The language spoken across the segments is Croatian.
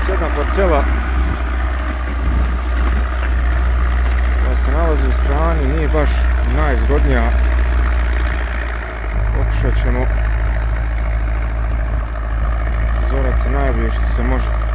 jedna parcela koja se nalazi u strani, nije baš najzgodnija. Pokušat ćemo zorati najbolje što se može.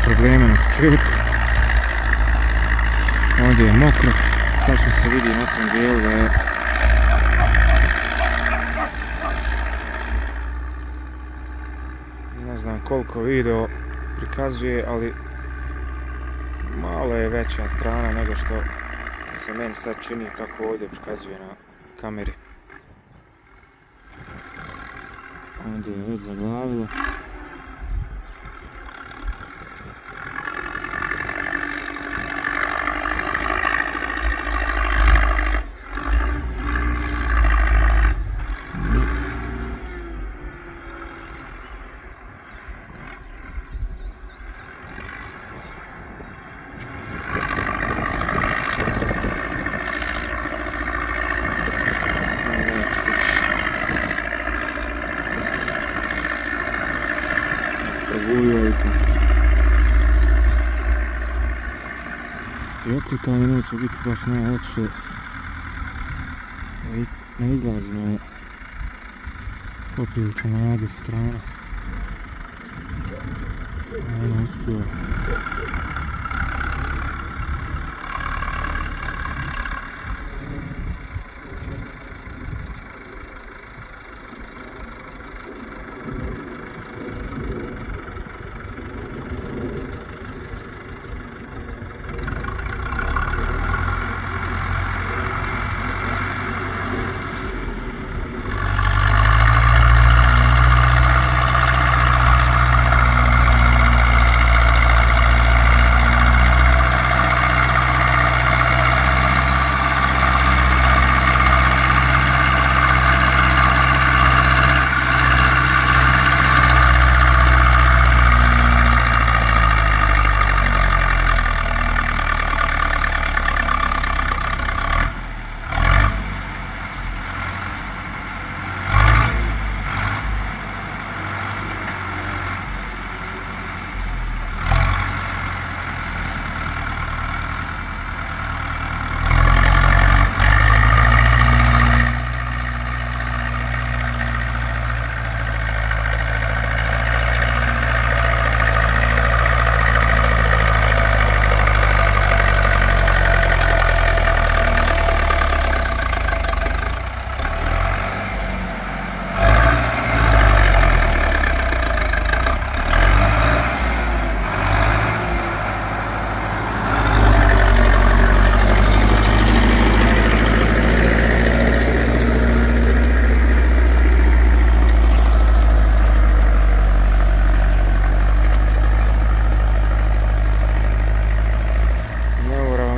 Probleme na početku. Ovdje je mokro, tačno se vidi na tom dijelu da je ne znam koliko video prikazuje, ali malo je veća strana nego što se meni sad čini kako ovdje prikazuje na kameri. Ovdje je već zaglavilo. I okretanje neće biti baš najlakše. Ne izlazimo je poprilično na jagih strana. Ajde, uspio.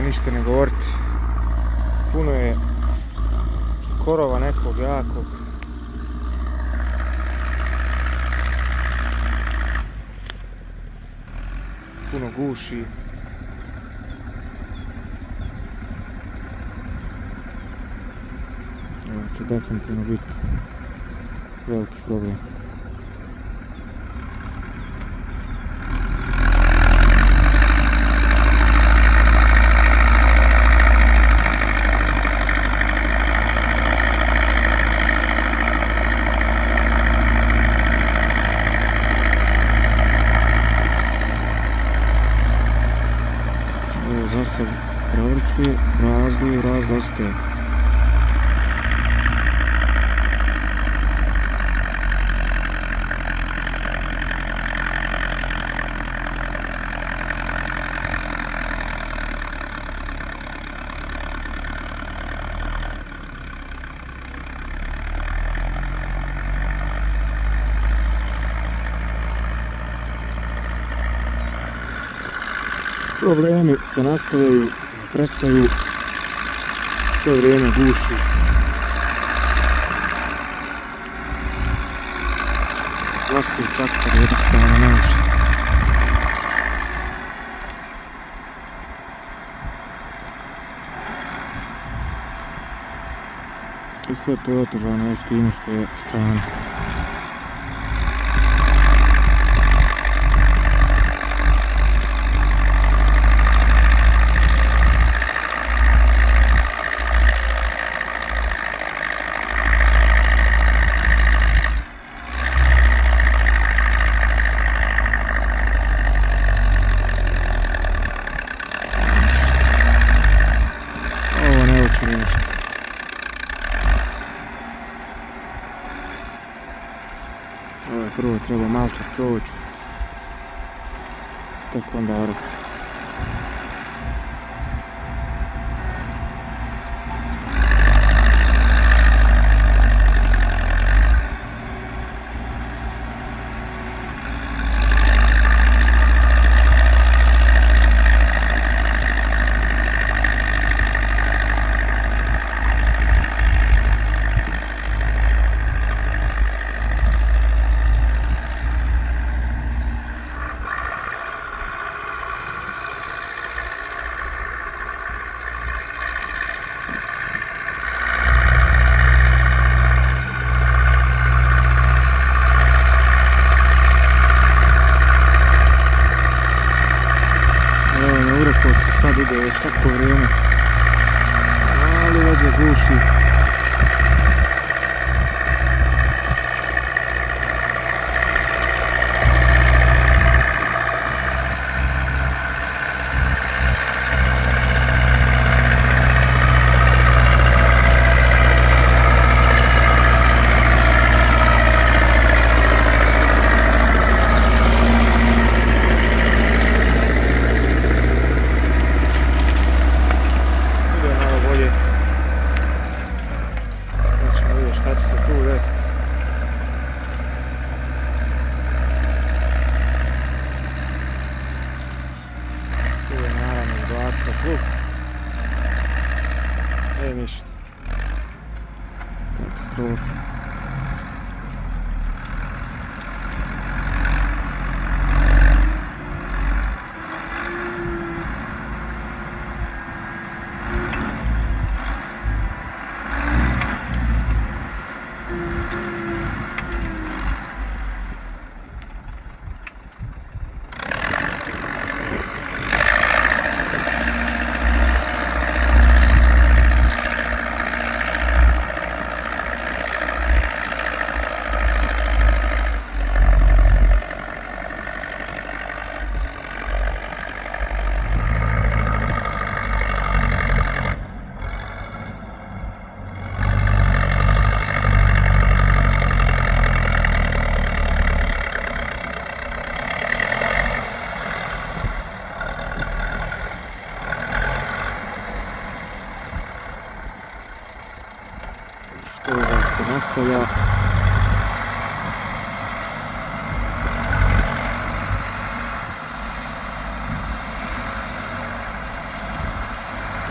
Ništa ne govoriti. Puno je korova nekog jakog. Puno guši. Ovo će definitivno biti veliki problem. Zasad pravrćuje, razduje, razdostaje. Problemi se nastavljaju, prestaju, sve vrijeme guši. Vlasi traktor jednostavno ne može. I sve to je otežano još time što je strana. Prvo treba malčar proći, tek onda orati. Sad ide već tako vrijeme, ali već ga guši. Ništa. Katastrofa. Se nastavlja.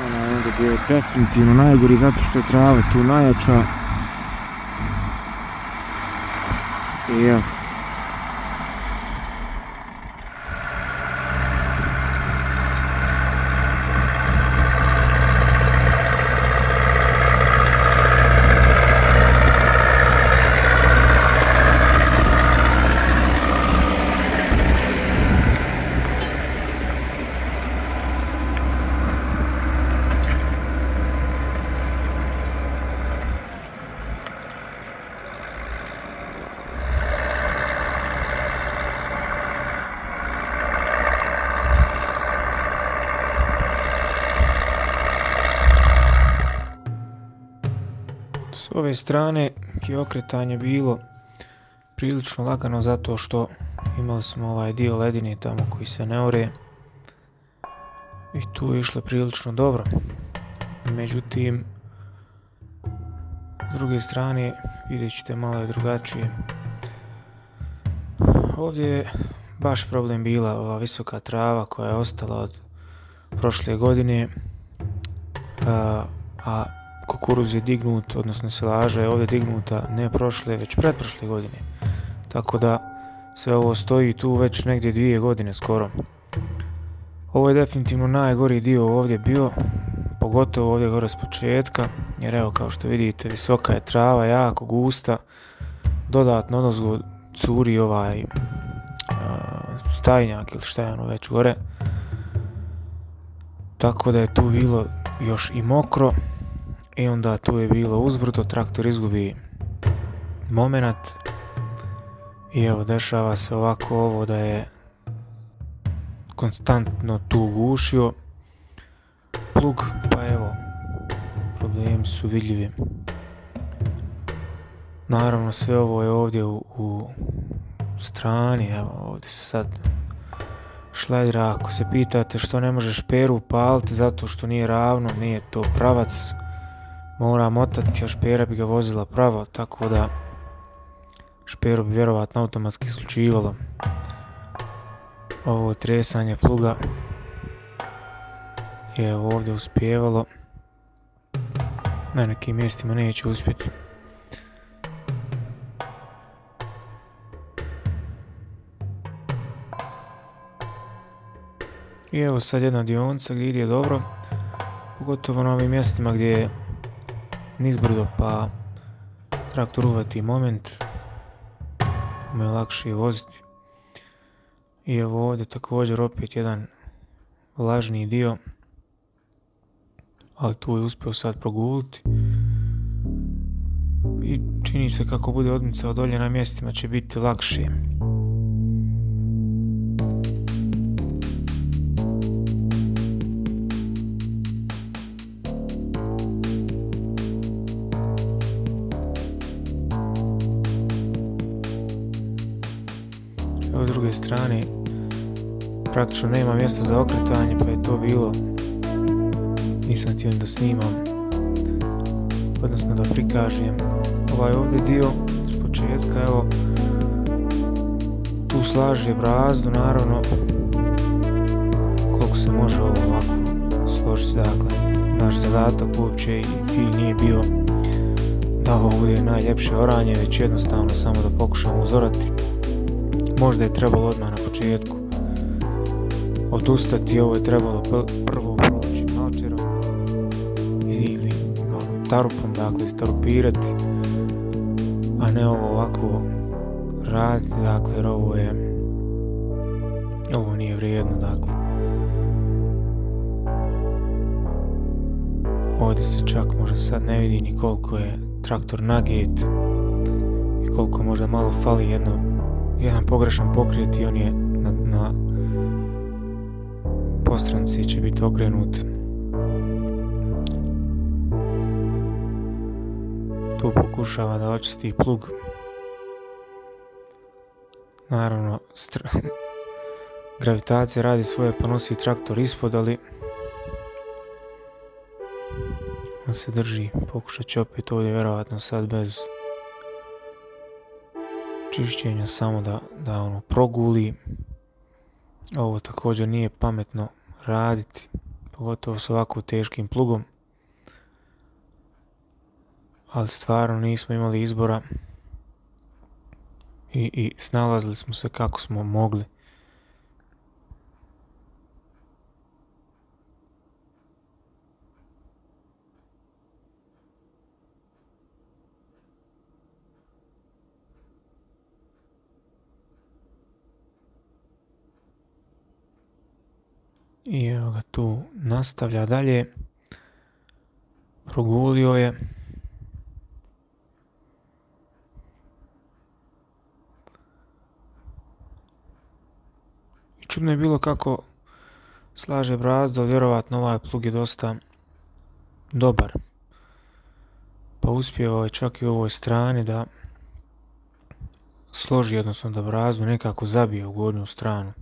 Onaj onda gdje je definitivno najgori zato što je trava tu najjača. I evo. S ove strane je okretanje bilo prilično lagano zato što imali smo ovaj dio ledine tamo koji se ne ore i tu je išlo prilično dobro. Međutim, s druge strane vidjet ćete malo je drugačije. Ovdje je baš problem bila ova visoka trava koja je ostala od prošle godine, a kukuruz je dignut, odnosno silaža je ovdje dignuta ne prošle, već pretprošle godine. Tako da sve ovo stoji tu već negdje 2 godine skoro. Ovo je definitivno najgori dio ovdje bio, pogotovo ovdje gore s početka, jer evo kao što vidite visoka je trava, jako gusta, dodatno odozgo curi ovaj stajnjak ili šta je ono već gore. Tako da je tu bilo još i mokro i onda tu je bilo uzbrdo, traktor izgubi momenat i evo dešava se ovako ovo da je konstantno tu gušio plug, pa evo problemi su vidljivi. Naravno sve ovo je ovdje u strani, evo ovdje se sad šledira. Ako se pitate što ne može šperu upaliti, zato što nije ravno, nije to pravac, mora motati, a špera bi ga vozila pravo, tako da šperu bi vjerovatno automatski isključivalo. Ovo tresanje pluga je ovdje uspjevalo, na nekim mjestima neće uspjeti. I evo sad jedna dionica gdje ide dobro, pogotovo na ovim mjestima gdje je nizbrdo pa traktor uvati moment, mu je lakše voziti. I evo ovdje također opet jedan vlažniji dio, ali tu je uspio sad proguliti. I čini se kako bude odmicao dolje na mjestima će biti lakše. S druge strane praktično nema mjesta za okretanje, pa je to bilo, nisam htio da snimam, odnosno da prikažem ovaj ovdje dio s početka. Evo tu slaže brazdu, naravno koliko se može ovo ovako složiti. Dakle, naš zadatak uopće i cilj nije bio da ovo bude najljepše oranje, već jednostavno samo da pokušamo uzorati. Možda je trebalo odmah na početku odustati, ovo je trebalo prvo proći malčerom ili tarupom, dakle starupirati, a ne ovo ovako raditi, dakle jer ovo nije vrijedno. Dakle ovdje se čak možda sad ne vidi ni koliko je traktor naget i koliko možda malo fali jedan pogrešan pokret i on je na postranci će biti okrenut. Tu pokušava da očisti plug. Naravno gravitacija radi svoje pa nosi traktor ispod, ali on se drži. Pokušat će opet ovdje vjerovatno sad bez čišćenja samo da ono proguli. Ovo također nije pametno raditi, pogotovo s ovako teškim plugom, ali stvarno nismo imali izbora i snalazili smo se kako smo mogli. I evo ga tu nastavlja dalje, progulio je. I čudno je bilo kako slaže brazdu, ali vjerovatno ovaj plug je dosta dobar. Pa uspjevao je čak i u ovoj strani da složi, odnosno da brazdu nekako zabije u gornju stranu.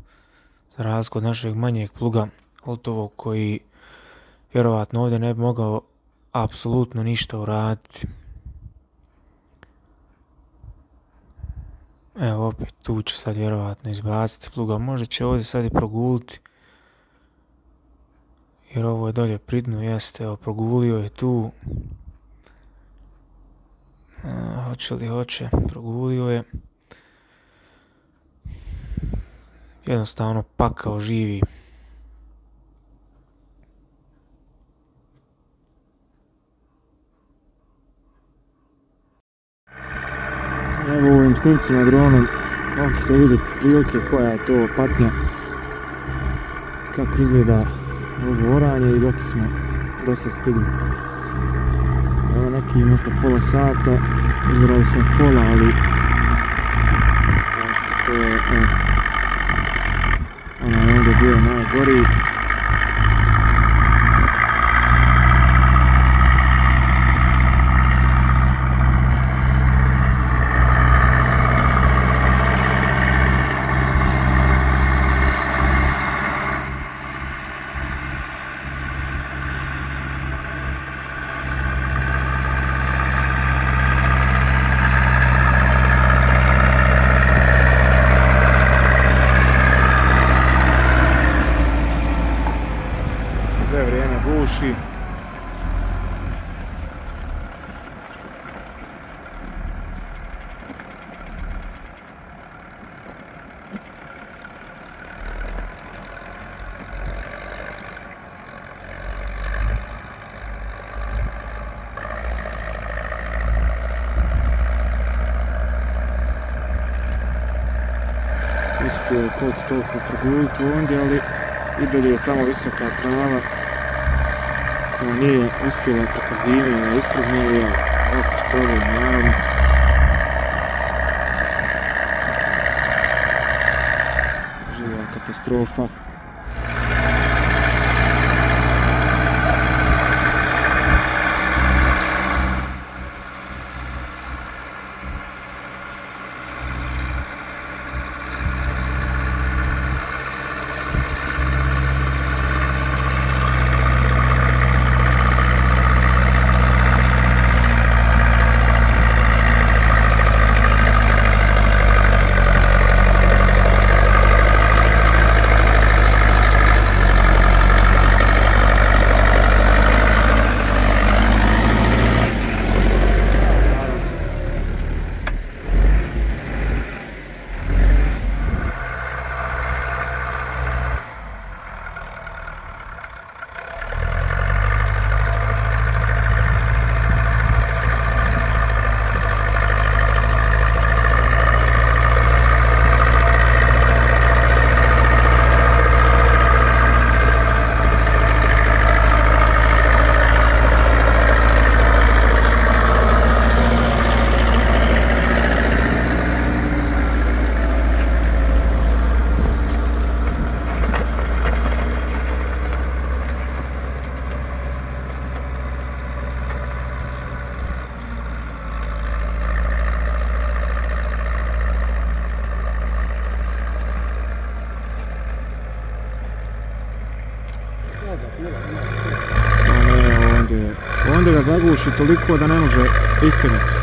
Za razliku od našeg manjeg pluga Oltovog koji vjerovatno ovdje ne bi mogao apsolutno ništa uraditi. Evo opet tu će sad vjerovatno izbaciti pluga, možda će ovdje sad i proguliti. jer ovo je dolje pri dnu, jeste, evo, progulio je tu. Hoće li hoće, progulio je. Jednostavno pakao živi. Evo u ovim snimcima dronom možete vidjeti prilike koja je to patnja, kako izgleda ovo oranje i dok smo dosta stigli. Evo neki možda pola sata, izbrali smo pola, ali to je onaj ovdje bio najgoriji. Sve vrijeme buši. Uspio je koliko toliko proguliti ondje, ali i dalje je tamo visoka trava koja nije uspjela preko zime na istružnje i opet toga naravno. Živa katastrofa. Onda ga zaguši toliko da ne može istirati.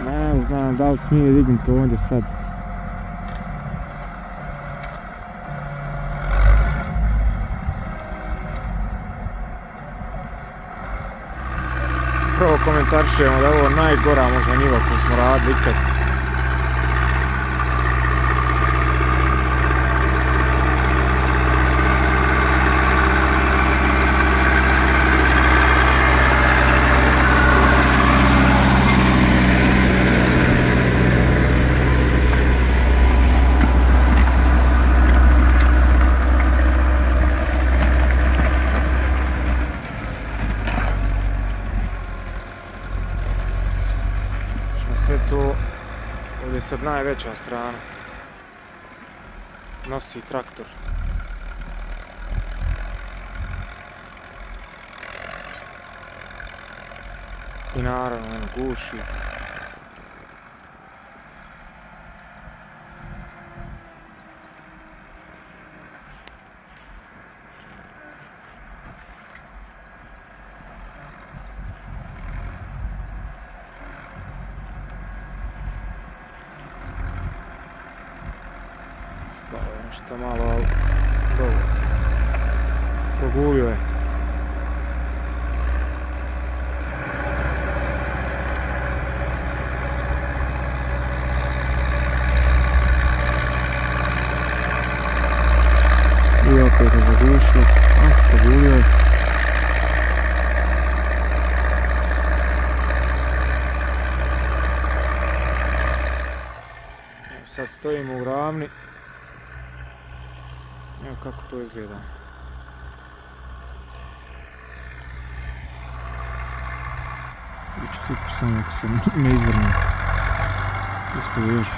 Ne znam da li smije dignuti ovdje sad. Prvo komentarišemo da je ovo najgora možda njiva koju smo radili ikad. Sve to, ovdje je sad najveća strana, nosi traktor. I naravno guši. Spao je nešto malo, ali dobro. Progulio je. I opet je zagušio. Progulio je. Sad stojimo u ravni. Evo kako to izgleda. Biće super samo ako se ne izvrne. Ispod još.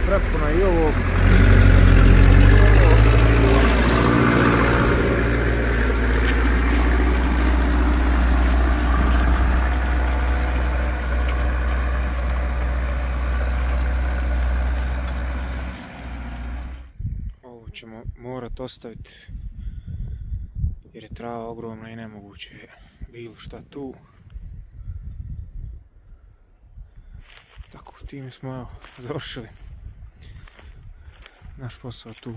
Prepuna i ovog. Ovo ćemo morat ostaviti jer je trava ogromna i nemoguće je bilo šta tu. Tako, time smo završili naš posao tu.